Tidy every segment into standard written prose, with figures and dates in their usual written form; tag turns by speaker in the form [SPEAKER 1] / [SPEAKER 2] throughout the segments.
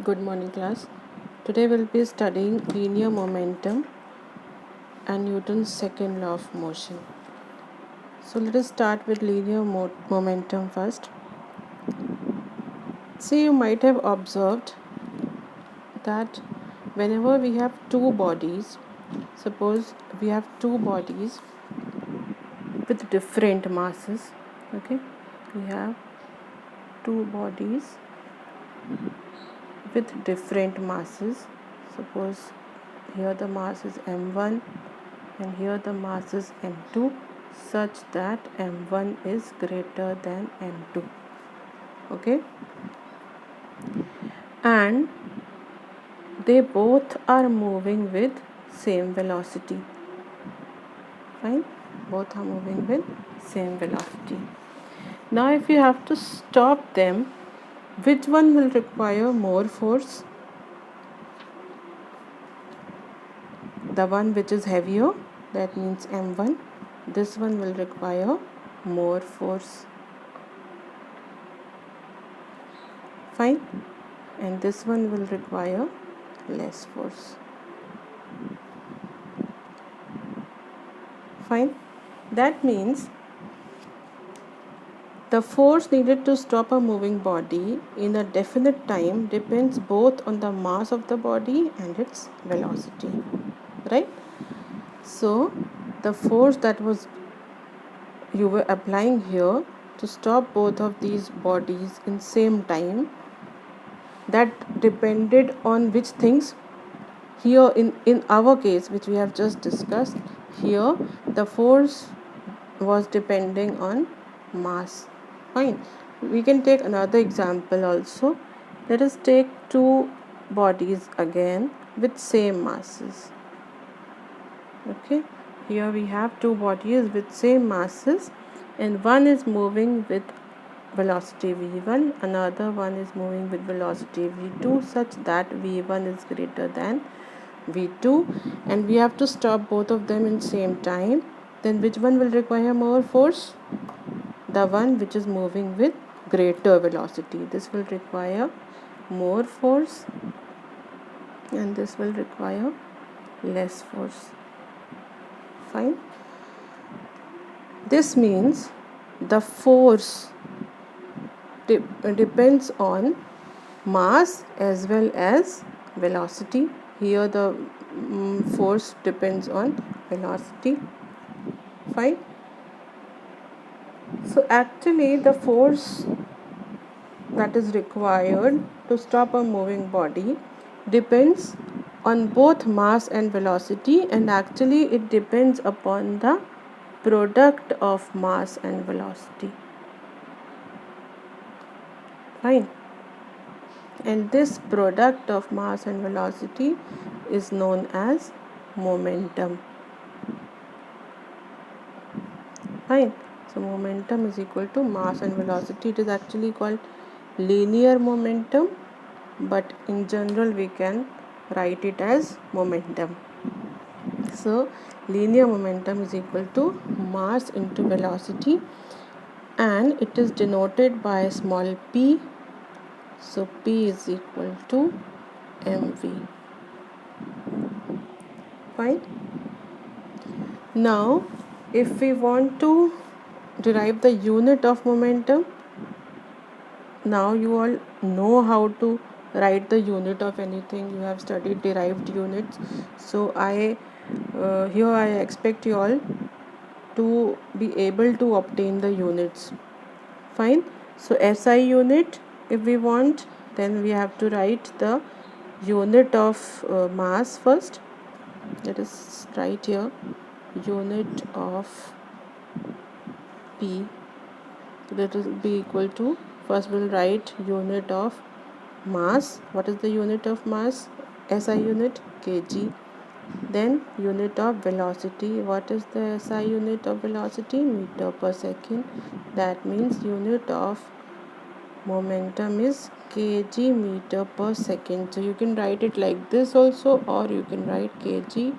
[SPEAKER 1] Good morning, class. Today we'll be studying linear momentum and Newton's second law of motion. So let us start with linear momentum first. See, you might have observed that whenever we have two bodies, suppose we have two bodies with different masses, okay? We have two bodies with different masses. Suppose here the mass is m1 and here the mass is m2, such that m1 is greater than m2, okay, and they both are moving with same velocity. Fine, both are moving with same velocity. Now if you have to stop them, which one will require more force? The one which is heavier, that means m1, this one will require more force. Fine, and this one will require less force. Fine, that means the force needed to stop a moving body in a definite time depends both on the mass of the body and its velocity, right? So the force that was you were applying here to stop both of these bodies in same time, that depended on which things? Here in our case, which we have just discussed, here the force was depending on mass. Fine, we can take another example also. Let us take two bodies again with same masses. Okay, here we have two bodies with same masses, and one is moving with velocity v1, another one is moving with velocity v2, such that v1 is greater than v2, and we have to stop both of them in same time. Then which one will require more force? The one which is moving with greater velocity. This will require more force and this will require less force. Fine. This means the force depends on mass as well as velocity. Here the force depends on velocity. Fine. So actually the force that is required to stop a moving body depends on both mass and velocity, and actually it depends upon the product of mass and velocity. Fine. And this product of mass and velocity is known as momentum. Fine. So momentum is equal to mass and velocity. It is actually called linear momentum, but in general we can write it as momentum. So linear momentum is equal to mass into velocity, and it is denoted by small p. So p is equal to mv. Fine. Now if we want to derive the unit of momentum, now you all know how to write the unit of anything. You have studied derived units, so here I expect you all to be able to obtain the units. Fine. So SI unit, if we want, then we have to write the unit of mass first. Let us write here unit of P. So that will be equal to, first we'll write unit of mass. What is the unit of mass? SI unit, kg. Then unit of velocity. What is the SI unit of velocity? Meter per second. That means unit of momentum is kg meter per second. So you can write it like this also, or you can write kg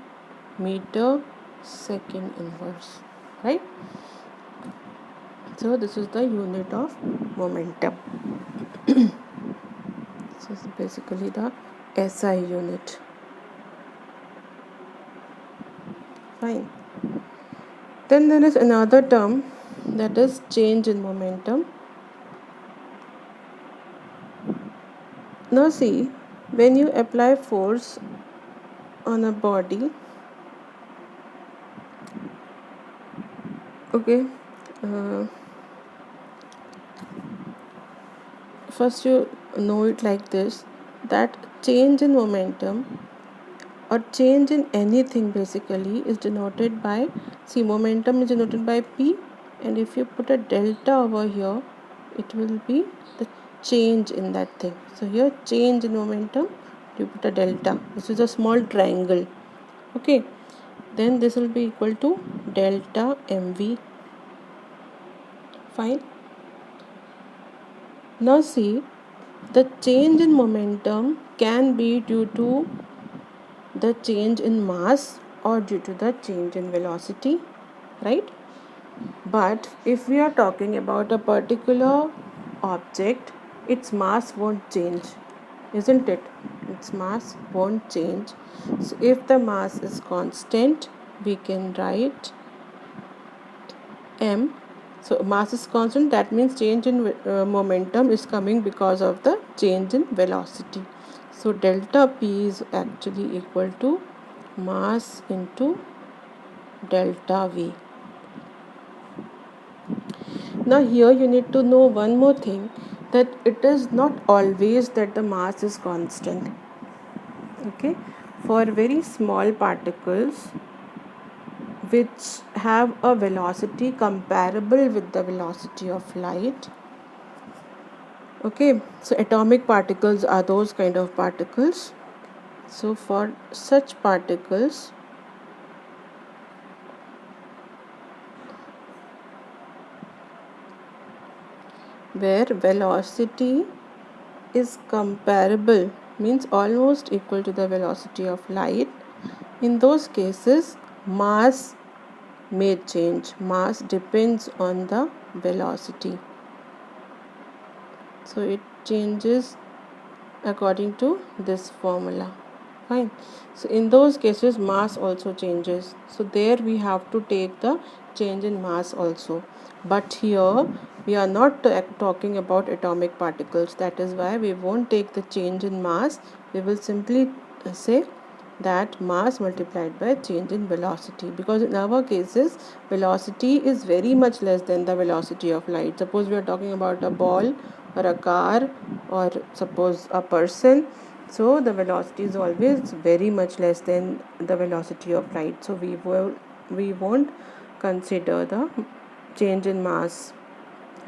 [SPEAKER 1] meter second inverse, right? So this is the unit of momentum. This is basically the SI unit. Fine. Then there is another term, that is change in momentum. Now see, when you apply force on a body, okay, first you know it like this, that change in momentum or change in anything basically is denoted by, see, momentum is denoted by P, and if you put a delta over here, it will be the change in that thing. So here change in momentum, you put a delta. This is a small triangle. Okay, then this will be equal to delta mv. Fine. Now see, the change in momentum can be due to the change in mass or due to the change in velocity, right? But if we are talking about a particular object, its mass won't change, isn't it? Its mass won't change. So if the mass is constant, we can write m. So mass is constant, that means change in momentum is coming because of the change in velocity. So delta P is actually equal to mass into delta V. Now here you need to know one more thing, that it is not always that the mass is constant. Okay, for very small particles which have a velocity comparable with the velocity of light, okay, so atomic particles are those kind of particles. So for such particles, where velocity is comparable, means almost equal to the velocity of light, in those cases mass may change. Mass depends on the velocity, so it changes according to this formula. Fine. So in those cases mass also changes, so there we have to take the change in mass also. But here we are not talking about atomic particles, that is why we won't take the change in mass. We will simply say that mass multiplied by change in velocity, because in our cases velocity is very much less than the velocity of light. Suppose we are talking about a ball or a car or suppose a person, so the velocity is always very much less than the velocity of light, so we won't consider the change in mass,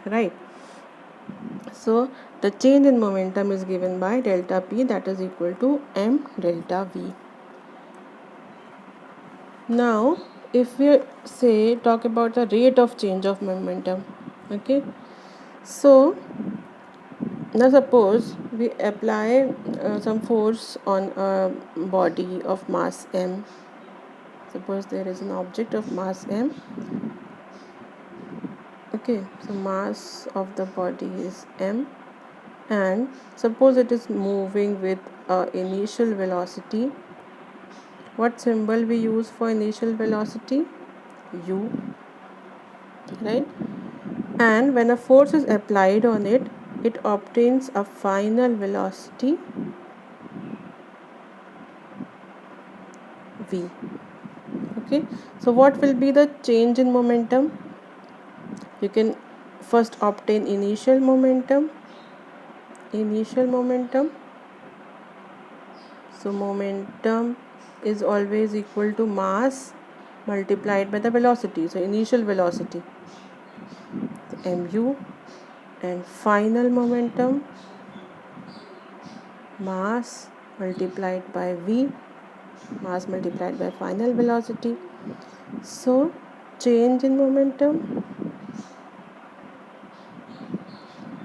[SPEAKER 1] right? So the change in momentum is given by delta P, that is equal to m delta V. Now if we say talk about the rate of change of momentum, okay, so now suppose we apply some force on a body of mass m. Suppose there is an object of mass m, okay, so mass of the body is m, and suppose it is moving with initial velocity. What symbol we use for initial velocity? U, right? And when a force is applied on it, it obtains a final velocity V. Okay, so what will be the change in momentum? You can first obtain initial momentum. So momentum is always equal to mass multiplied by the velocity, so initial velocity, so mu, and final momentum, mass multiplied by V, mass multiplied by final velocity. So change in momentum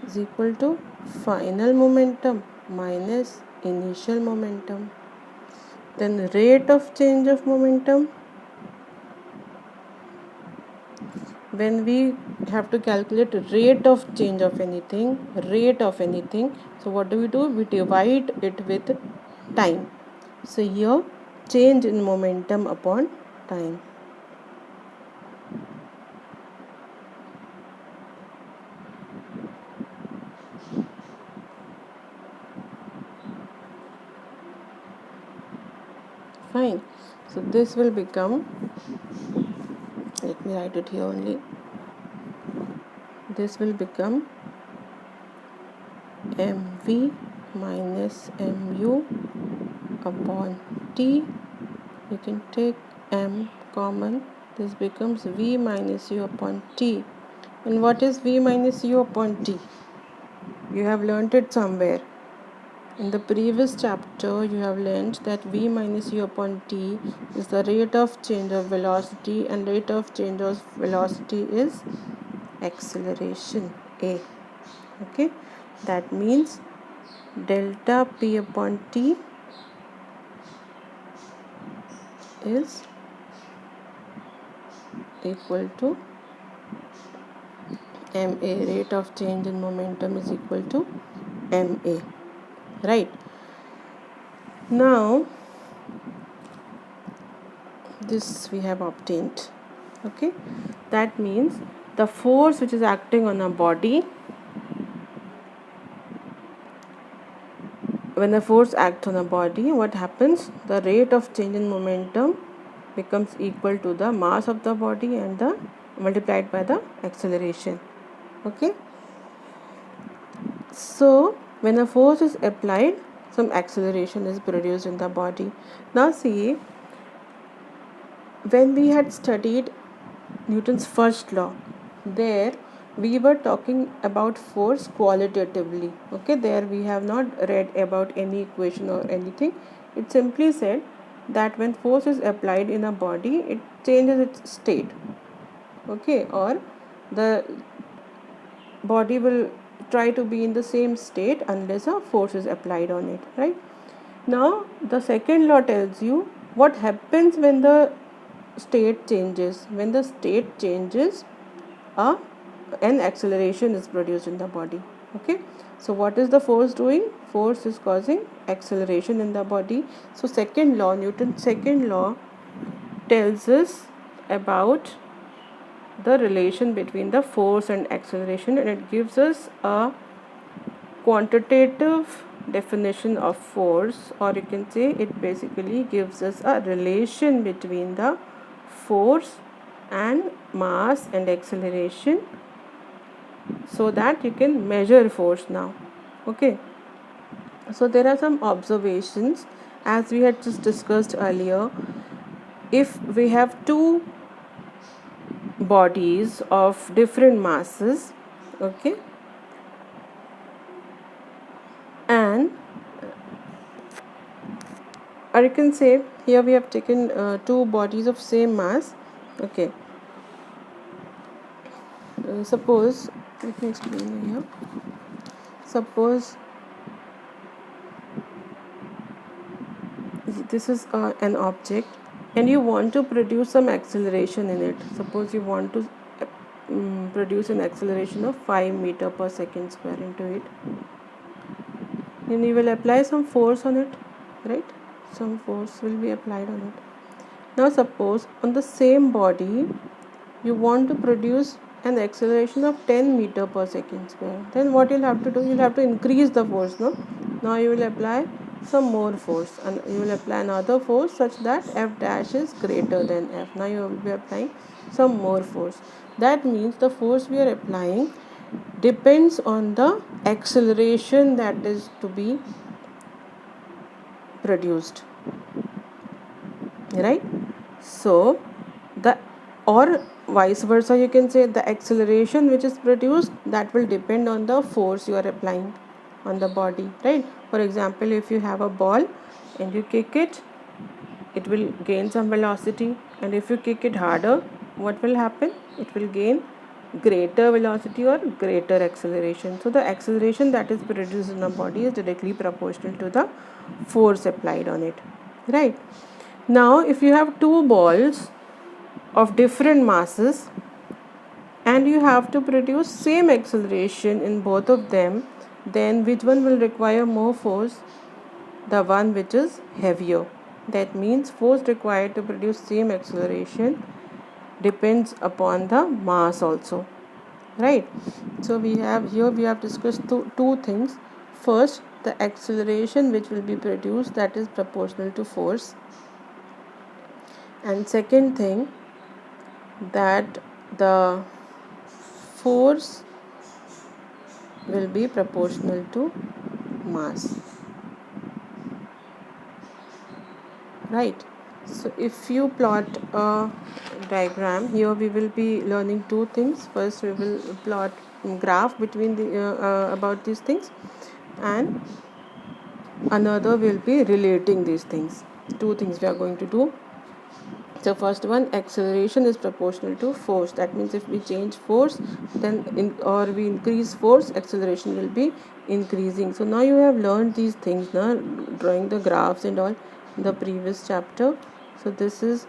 [SPEAKER 1] is equal to final momentum minus initial momentum. Then rate of change of momentum, when we have to calculate rate of change of anything, so what do? We divide it with time. So here change in momentum upon time. Fine. So this will become, let me write it here only, this will become mv minus mu upon t. You can take m common, this becomes v minus u upon t. And what is v minus u upon t? You have learnt it somewhere. In the previous chapter, you have learnt that v minus u upon t is the rate of change of velocity, and rate of change of velocity is acceleration a. Okay, that means delta p upon t is equal to ma. Rate of change in momentum is equal to ma. Right. Now this we have obtained. Okay, that means the force which is acting on a body, when the force acts on a body, what happens? The rate of change in momentum becomes equal to the mass of the body and the multiplied by the acceleration. Okay, so when a force is applied, some acceleration is produced in the body. Now see, when we had studied Newton's first law, there we were talking about force qualitatively. Okay, there we have not read about any equation or anything. It simply said that when force is applied in a body, it changes its state. Okay, or the body will try to be in the same state unless a force is applied on it, right? Now the second law tells you what happens when the state changes. When the state changes, an acceleration is produced in the body. Okay, so what is the force doing? Force is causing acceleration in the body. So second law, Newton's second law, tells us about the relation between the force and acceleration, and it gives us a quantitative definition of force, or you can say it basically gives us a relation between the force and mass and acceleration, so that you can measure force now. Okay, so there are some observations as we had just discussed earlier. If we have two bodies of different masses, okay, and or you can say here we have taken two bodies of same mass. Okay, suppose, let me explain here. Suppose this is an object and you want to produce some acceleration in it. Suppose you want to produce an acceleration of 5 meter per second square into it, and you will apply some force on it, right? Some force will be applied on it. Now suppose on the same body you want to produce an acceleration of 10 meter per second square, then what you'll have to do, you'll have to increase the force. Now you will apply some more force, and you will apply another force such that f dash is greater than f. Now you will be applying some more force. That means the force we are applying depends on the acceleration that is to be produced, right? So the, or vice versa, you can say the acceleration which is produced, that will depend on the force you are applying on the body, right? For example, if you have a ball and you kick it, it will gain some velocity, and if you kick it harder, what will happen? It will gain greater velocity or greater acceleration. So the acceleration that is produced in a body is directly proportional to the force applied on it, right? Now if you have two balls of different masses, and you have to produce same acceleration in both of them, then which one will require more force? The one which is heavier. That means force required to produce same acceleration depends upon the mass also, right? So we have discussed two things. First, the acceleration which will be produced, that is proportional to force, and second thing, that the force will be proportional to mass, right? So if you plot a diagram here, we will be learning two things. First, we will plot graph between the about these things, and another will be relating these things. Two things we are going to do. So first one, acceleration is proportional to force. That means if we change force, then or we increase force, acceleration will be increasing. So now you have learned these things, now drawing the graphs and all in the previous chapter. So this is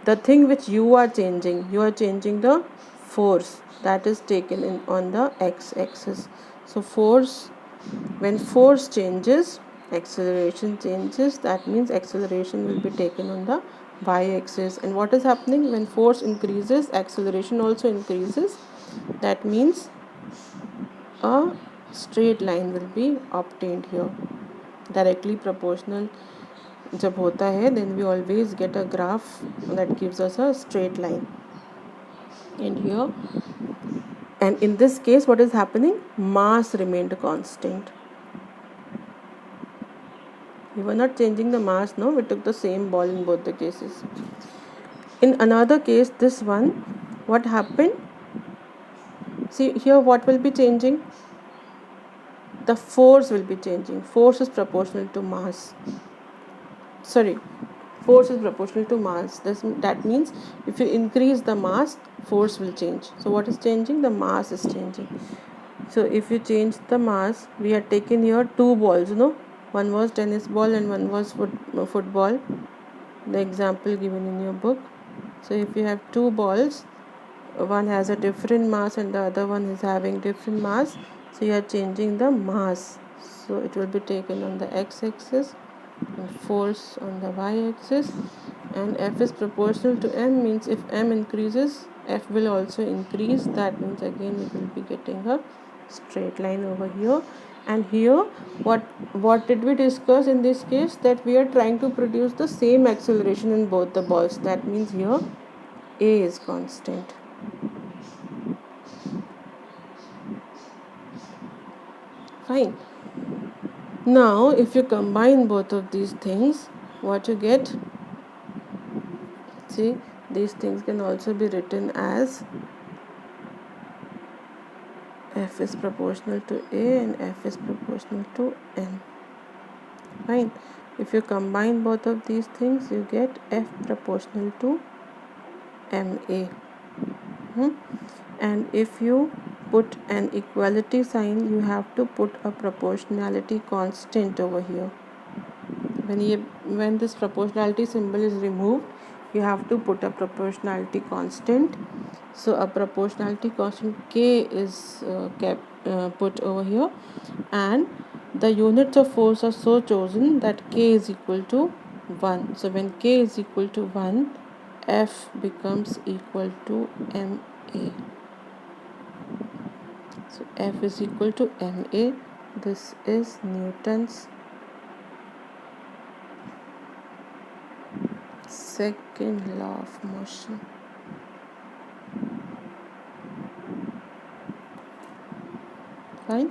[SPEAKER 1] the thing which you are changing. You are changing the force that is taken in on the x-axis. So force, when force changes, acceleration changes. That means acceleration will be taken on the y-axis. And what is happening when force increases, acceleration also increases. That means a straight line will be obtained here, directly proportional जब होता है, then we always get a graph that gives us a straight line. And in this case, what is happening? Mass remained constant. We were not changing the mass, no, we took the same ball in both the cases. In another case, this one, what happened? See here, what will be changing? The force will be changing. Force is proportional to mass. Force is proportional to mass. That means if you increase the mass, force will change. So what is changing? The mass is changing. So if you change the mass, we had taken here two balls, no? One was tennis ball and one was football. The example given in your book. So if you have two balls, one has a different mass and the other one is having different mass, so you are changing the mass. So it will be taken on the x-axis and force on the y-axis, and F is proportional to m, means if m increases, F will also increase. That means again we will be getting a straight line over here. And here, what did we discuss in this case? That we are trying to produce the same acceleration in both the balls. That means here A is constant. Fine. Now if you combine both of these things, what you get? See, these things can also be written as F is proportional to A and F is proportional to N. Fine. If you combine both of these things, you get F proportional to MA. And if you put an equality sign, you have to put a proportionality constant over here. When this proportionality symbol is removed, you have to put a proportionality constant. So a proportionality constant K is put over here, and the units of force are so chosen that K is equal to 1. So when K is equal to 1, F becomes equal to MA. So F is equal to MA. This is Newton's second law of motion. Fine.